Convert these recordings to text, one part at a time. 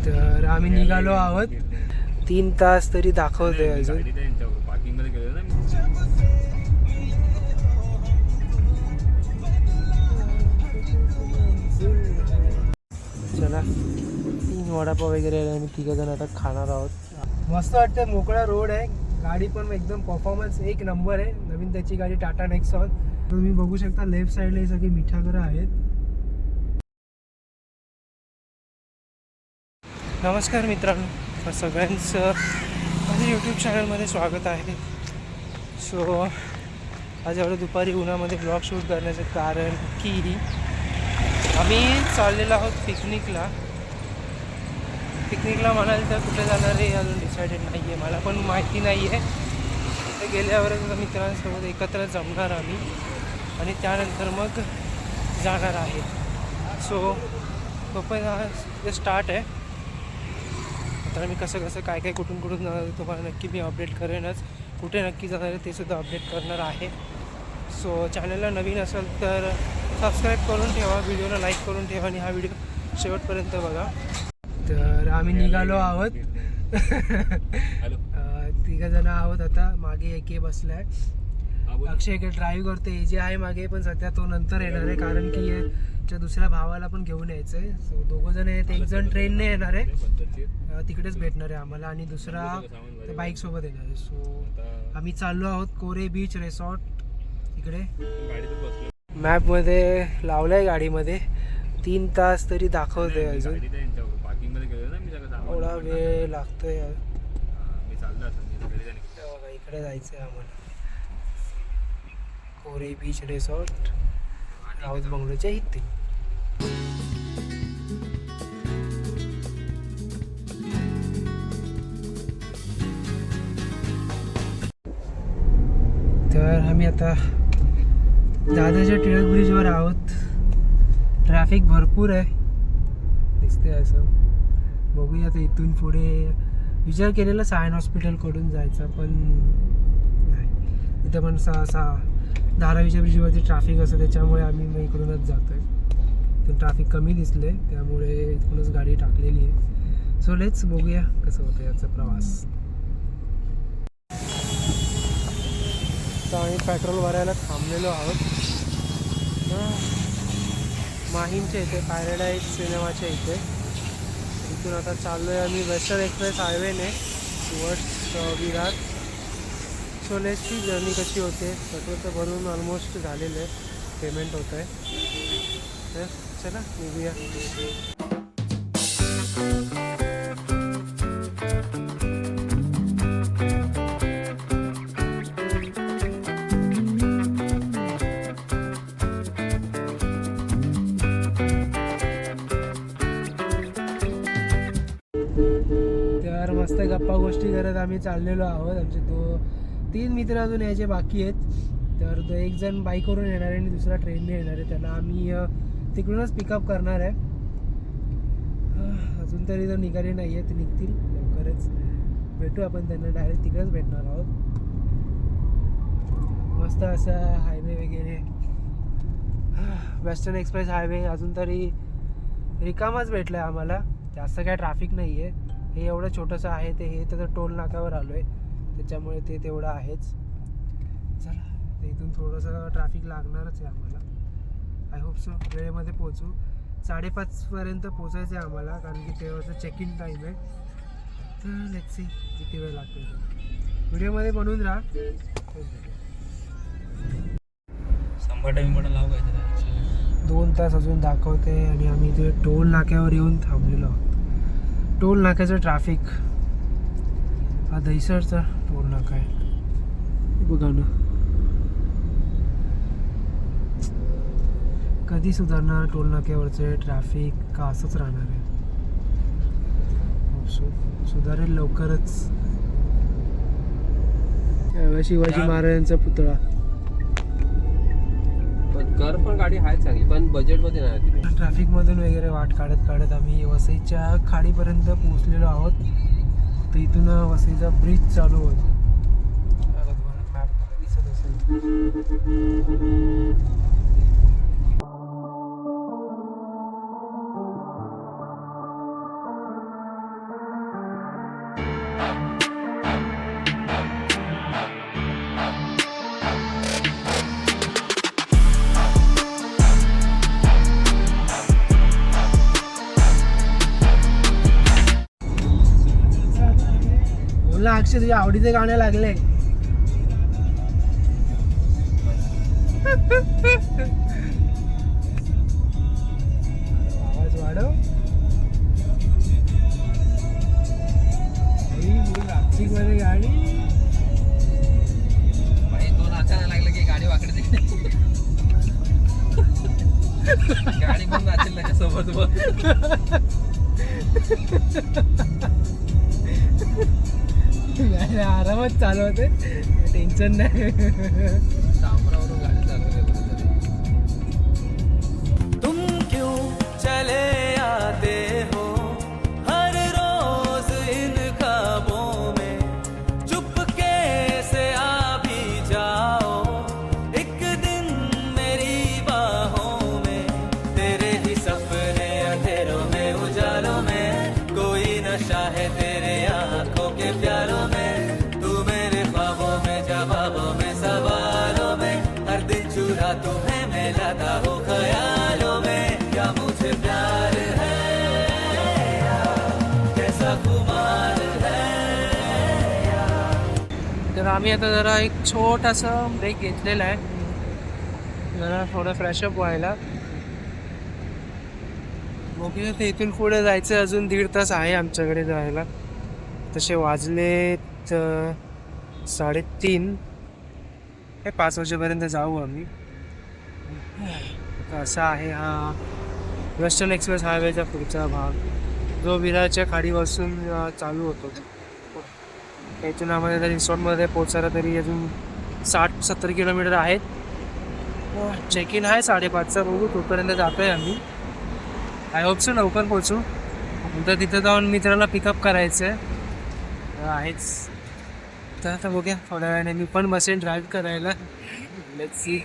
तर आम्ही निघालो आहोत. 3 तास तरी दाखवतोय अजून. चला 3 वडापाव वगैरे आम्ही 3 जण आता खाणार आहोत. मस्त वाटतं, मोकळा रोड आहे, गाडी पण एकदम परफॉर्मन्स एक नंबर आहे. नवीन त्याची गाडी टाटा नेक्सॉन. तुम्ही बघू शकता लेफ्ट साईडला हे सगळे मिठागरं आहेत. नमस्कार मित्रांनो, सगळ्यांचं माझ्या यूट्यूब चॅनलमध्ये स्वागत आहे. सो आज एवढं दुपारी उन्हामध्ये ब्लॉग शूट करण्याचं कारण की आम्ही चाललेलो आहोत पिकनिकला म्हणाल तर कुठे जाणार आहे अजून डिसाइडेड नाही आहे. मला पण माहिती नाही आहे. तिथे गेल्यावरच मित्रांसोबत एकत्र जमणार आम्ही आणि त्यानंतर मग जाणार आहे. सो तोपर्यंत स्टार्ट आहे. तर मी कसं काय कुठून जाणार आहे तुम्हाला नक्की मी अपडेट करेनच. कुठे नक्की जाणार आहे ते सुद्धा अपडेट करणार आहे. सो चॅनलला नवीन असेल तर सबस्क्राईब करून ठेवा, व्हिडिओला लाईक करून ठेवा आणि हा व्हिडिओ शेवटपर्यंत बघा. तर आम्ही निघालो आहोत. 3 जण आहोत. आता मागे एक बसलाय, अक्षय एक ड्राईव्ह करते, जे आहे मागे, पण सध्या तो नंतर येणार आहे कारण की त्याच्या दुसऱ्या भावाला पण घेऊन यायचं आहे. सो 2 जण आहेत. एक जण ट्रेनने येणार आहे, तिकडेच भेटणार आहे आम्हाला, आणि दुसरा बाईकसोबत येणार आहे. सो आम्ही चाललो आहोत कोरे बीच रिसॉर्ट तिकडे. मॅपमध्ये लावलं आहे गाडीमध्ये. 3 तास तरी दाखवतोय अजून. एवढा वेळ लागतोय. इकडे जायचं आहे आम्हाला, कोरे बीच रिसॉर्ट, राऊत बंगलोच्या इथे. तर आम्ही आता दादरच्या टिळक ब्रिजवर आहोत. ट्रॅफिक भरपूर आहे दिसते असं. बघूया आता इथून पुढे. विचार केलेला सायन हॉस्पिटलकडून जायचा, पण नाही, इथं पण असा धारावीच्या ब्रिजवरती ट्रॅफिक असं, त्याच्यामुळे आम्ही मग इकडूनच जातो आहे. तर ट्रॅफिक कमी दिसले त्यामुळे इथूनच गाडी टाकलेली आहे. सो लेट्स बघूया कसं होतं याचा प्रवास. तर आम्ही पेट्रोल भरायला थांबलेलो आहोत माहीमच्या इथे, पॅराडाईज सिनेमाच्या इथे. इथून आता चाललो आहे आम्ही वेस्टर्न एक्सप्रेस हायवेने टुवर्ड्स विरार. सो लेट्सची जर्नी कशी होते. पेट्रोल तर भरून ऑलमोस्ट झालेलं आहे, पेमेंट होतं आहे. तर चला निघूया. तर मस्त गप्पा गोष्टी करत आम्ही चाललेलो आहोत. आमचे 3 मित्र अजून यायचे बाकी आहेत. तर तो एक जण बाईकवरून येणार आहे आणि दुसरा ट्रेनने येणार आहे. त्याला आम्ही तिकडूनच पिकअप करणार आहे. अजून तरी तर निघाले नाही आहेत, निघतील लवकरच. भेटू आपण त्यांना, डायरेक्ट तिकडेच भेटणार आहोत. मस्त असं हायवे वगैरे, वेस्टर्न एक्सप्रेस हायवे अजून तरी रिकामाच भेटला आहे आम्हाला. जास्त काय ट्रॅफिक नाही आहे. हे एवढं छोटंसं आहे ते, हे तर टोल नाक्यावर आलो आहे त्याच्यामुळे ते तेवढं आहेच. चला, तर इथून थोडंसं ट्रॅफिक लागणारच आहे आम्हाला. आय होप सो वेळेमध्ये पोहोचू. 5:30पर्यंत पोचायचं आहे आम्हाला, कारण की तेव्हाचं चेक इन टाईम आहे. तर लेट्स सी किती वेळ लागतो. व्हिडिओमध्ये बनवून राहा. 2 तास अजून दाखवते आणि आम्ही इथे टोल नाक्यावर येऊन थांबलेलो आहोत. टोल नाक्याचं ट्रॅफिक, हा दहिसरचा टोल नाका आहे बघा ना. कधी सुधारणार टोल नाक्यावरचे ट्रॅफिक, का असंच राहणार आहे? सुधारेल लवकरच. शिवाजी महाराजांचा पुतळा. कर पण गाडी आहे चांगली, पण बजेटमध्ये नाही. ट्रॅफिक मधून वगैरे वाट काढत आम्ही वसईच्या खाडीपर्यंत पोहोचलेलो आहोत. तर इथून वसईचा ब्रिज चालू होतो. मॅपमध्ये दिसत असेल. चला अक्षय, तुझ्या आवडीचे गाणे लागले. आवाज वाढव. नाशिक मध्ये गाडी तो नाचायला लागलं की गाडी वाकडे तिकडे. गाडी पण नाचेल त्याच्यासोबत बघ. आरामात चालवते, टेन्शन नाही. डांबरावरून गाडी चालवते बरोबर. तुम क्यों चले आते हो हर रोज इन ख्वाबों में, चुपके से आ भी जाओ एक दिन मेरी बाहों में. तेरे ही सपने अंधेरों में उजालों में, कोई नशा है तेरे आंखों के प्यारों में. तू मेरे ख्वाबों में जवाबों में सवालों में, हर दिन चुरा तुम्हें मैं लाता हूँ ख्यालों में. क्या मुझे प्यार है कैसा खुमार है. तर आम्ही आता जरा एक छोटासा ब्रेक घेतलेला आहे, जरा थोडं फ्रेशअप व्हायला. बघूया ते इथून पुढे जायचं, अजून 1.5 तास आहे आमच्याकडे जायला. तसे वाजलेत 3:30. हे 5 वाजेपर्यंत जाऊ आम्ही. तर असा आहे हा वेस्टर्न एक्सप्रेस हायवेचा पुढचा भाग, जो विरारच्या खाडीपासून चालू होतो. इथून आम्हाला तर रिसॉर्टमध्ये पोचायला तरी अजून 60-70 किलोमीटर आहेत. चेक इन आहे 5:30चा, बघू तोपर्यंत जातो आहे आम्ही. आय होप सो लवकर पोचू. नंतर तिथं जाऊन मित्राला पिकअप करायचं आहेच. तर आता बघूया थोड्या वेळाने मी पण बसेन ड्राईव्ह करायला. Let's see.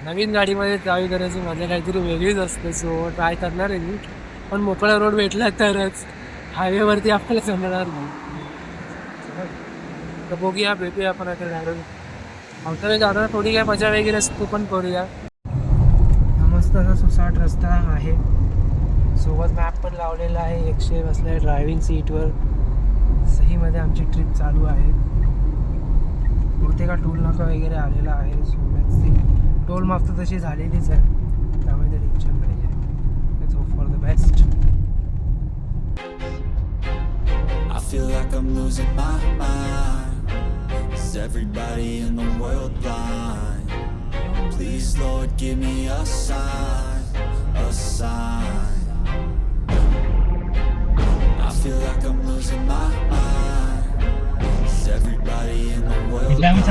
नवीन गाडीमध्ये ड्राईव्ह करायची मजा काहीतरी वेगळीच असते, सो ट्राय करणार आहे मी. पण मोकळा रोड भेटला तरच, हायवेवरती आपल्याला जमणार नाही. तर बघूया, भेटूया आपण आता ड्रायव्हर. आमच्याकडे जाताना थोडी काय मजा वगैरे असते, तो पण करूया. मस्त असा सुसाट रस्ता आहे, सोबत मॅप पण लावलेला आहे. 100 बसला आहे ड्रायव्हिंग सीटवर. सहीमध्ये आमची ट्रिप चालू आहे. बहुतेक टोल नाका वगैरे आलेला आहे. सो टोल माफ तर तशी झालेलीच आहे, त्यामुळे ते टेन्शन नाही आहे. Let's hope for the best. I feel like I'm losing my mind. Is everybody in the world blind? Please Lord give me a sign, a sign. I feel like I'm losing my mind. Is everybody in the world blind?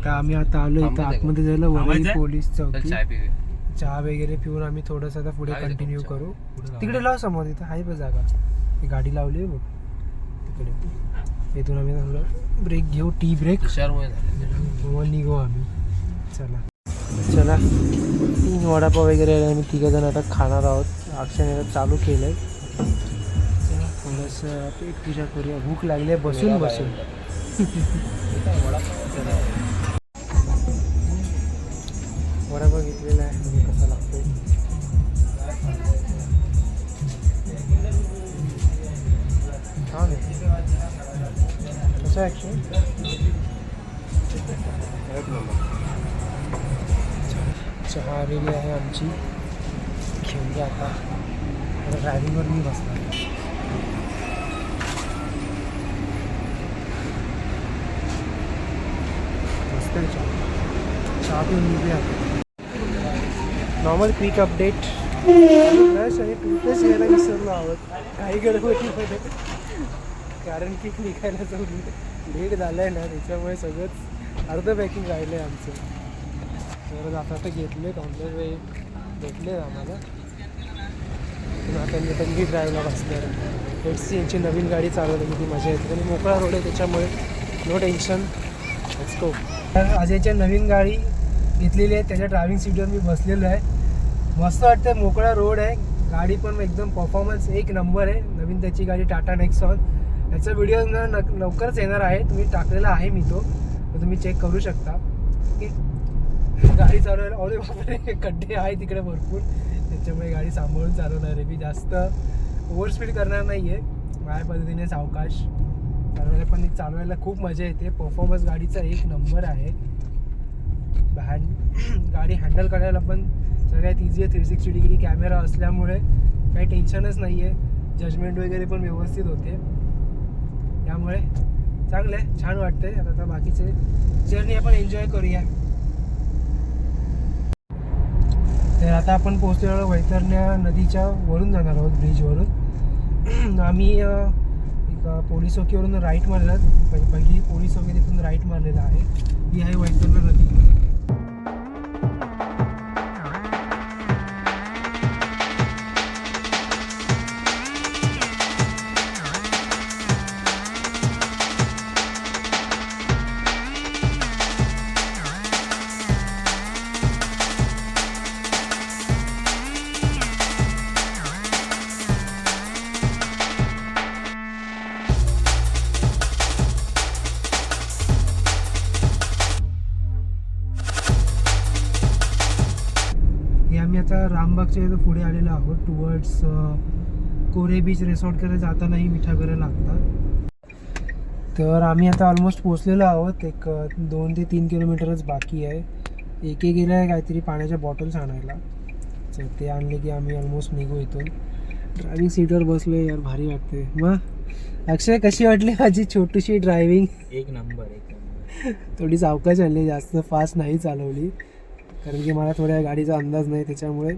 आता आम्ही आता आलो इथं आतमध्ये जायला, Worli police चौकी. चाय पिऊया. चहा वगैरे पिऊन आम्ही थोडंसं आता पुढे कंटिन्यू करू. तिकडे लाव समोर, इथं आहे बघ जागा. ती गाडी लावली आहे बघ तिकडे. इथून आम्ही थोडं ब्रेक घेऊ, टी ब्रेक. मग निघू आम्ही. चला 3 वडापाव वगैरे आम्ही 3 जण आता खाणार आहोत. अक्षयने चालू केलं आहे. चला थोडंसं पेट पूजा करूया, भूक लागली आहे बसून बसून. वडापाव घेतलेला आहे, म्हणजे कसा लागतो. छान आहे. कसं ॲक्च्युअली चहा आलेली आहे आमची. घेऊया आता. ड्रायव्हिंगवर मी बसणार. मस्त चहा पिऊन निघूया. Normal quick update. फ्रेश आणि टूथपेस्ट घ्यायला विसरलो आहोत काही गडबडीमध्ये, कारण की निघायला जाऊन लेट झालं आहे ना, त्याच्यामुळे सगळंच अर्धं पॅकिंग राहिलं आहे आमचं. तर आता तर घेतले ऑनलाईन वे भेटले आम्हाला. आता मी तंगी ड्राईव्हला बसणार. लेट्स यांची नवीन गाडी चालवली किती मजा येते, आणि मोकळा रोड आहे त्याच्यामुळे नो टेन्शन. Let's go. अजयच्या नवीन गाडी घेतलेली आहे, त्याच्या ड्रायव्हिंग सीटवर मी बसलेलो आहे. मस्त वाटतं, मोकळा रोड आहे. गाडी पण एकदम परफॉर्मन्स एक नंबर आहे. नवीन त्याची गाडी टाटा नेक्सॉन. याचा व्हिडिओ लवकरच येणार आहे, तुम्ही टाकलेला आहे मी तो, तर तुम्ही चेक करू शकता. गाडी चालवायला अरे बापरे खड्डे आहे तिकडे भरपूर, त्याच्यामुळे गाडी सांभाळून चालवणार आहे मी. जास्त ओव्हर स्पीड करणार नाही आहे, माझ्या पद्धतीने सावकाश. चालवायला खूप मजा येते. परफॉर्मन्स गाडीचा एक नंबर आहे. गाडी हँडल करायला पण सगळ्यात इझी आहे. 360 डिग्री कॅमेरा असल्यामुळे काही टेन्शनच नाही आहे. जजमेंट वगैरे पण व्यवस्थित होते, त्यामुळे चांगलं आहे, छान वाटतंय. आता बाकीचे जर्नी आपण एन्जॉय करूया. तर आता आपण पोहोचलेलो वैतरण्या नदीच्या वरून जाणार आहोत, ब्रिजवरून. आम्ही एक पोलीस चौकीवरून राईट मारला, पहिली पोलीस चौकी तिथून राईट मारलेला आहे. ही आहे वैतरणा नदी. आम्ही आता रामबागच्या इथं पुढे आलेलो आहोत. टुवर्ड्स कोरे बीच रिसॉर्टकडे जातानाही मिठागरं लागतात. तर आम्ही आता ऑलमोस्ट पोचलेलो आहोत. एक 2 ते 3 किलोमीटरच बाकी आहे. एके गेलं आहे काहीतरी पाण्याच्या बॉटल्स आणायला, तर ते आणले की आम्ही ऑलमोस्ट निघू इथून. ड्रायव्हिंग सीटवर बसले, यार भारी वाटते. मग अक्षय, कशी वाटली माझी छोटीशी ड्रायव्हिंग? एक नंबर. थोडी सावकाश आणली, जास्त फास्ट नाही चालवली, कारण की मला थोड्या गाडीचा अंदाज नाही, त्याच्यामुळे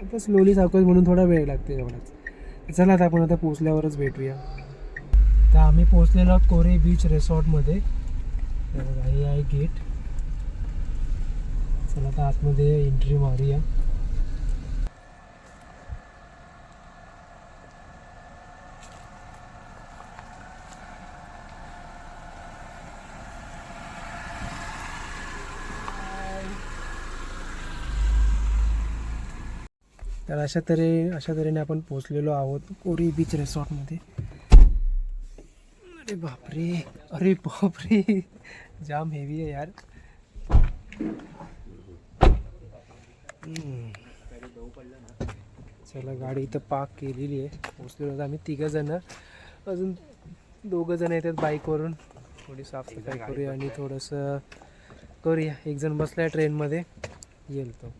आता स्लोली सावकाश म्हणून थोडा वेळ लागते एवढाच. चला आता आपण आता पोचल्यावरच भेटूया. तर आम्ही पोचलेलो आहोत कोरे बीच रिसॉर्टमध्ये. तर हे आहे गेट. चला आता आतमध्ये एंट्री मारूया. तर अशा तऱ्हेने आपण पोचलेलो आहोत कोरी बीच रिसॉर्टमध्ये. अरे बापरे, जाम हेवी आहे यार. चला, गाडी इथं पार्क केलेली आहे. पोचलेलो होतो आम्ही 3 जण, अजून 2 जण येतात बाईकवरून. थोडी साफसफाई करूया आणि थोडंसं करूया. एक जण बसला आहे ट्रेनमध्ये, येईल तो.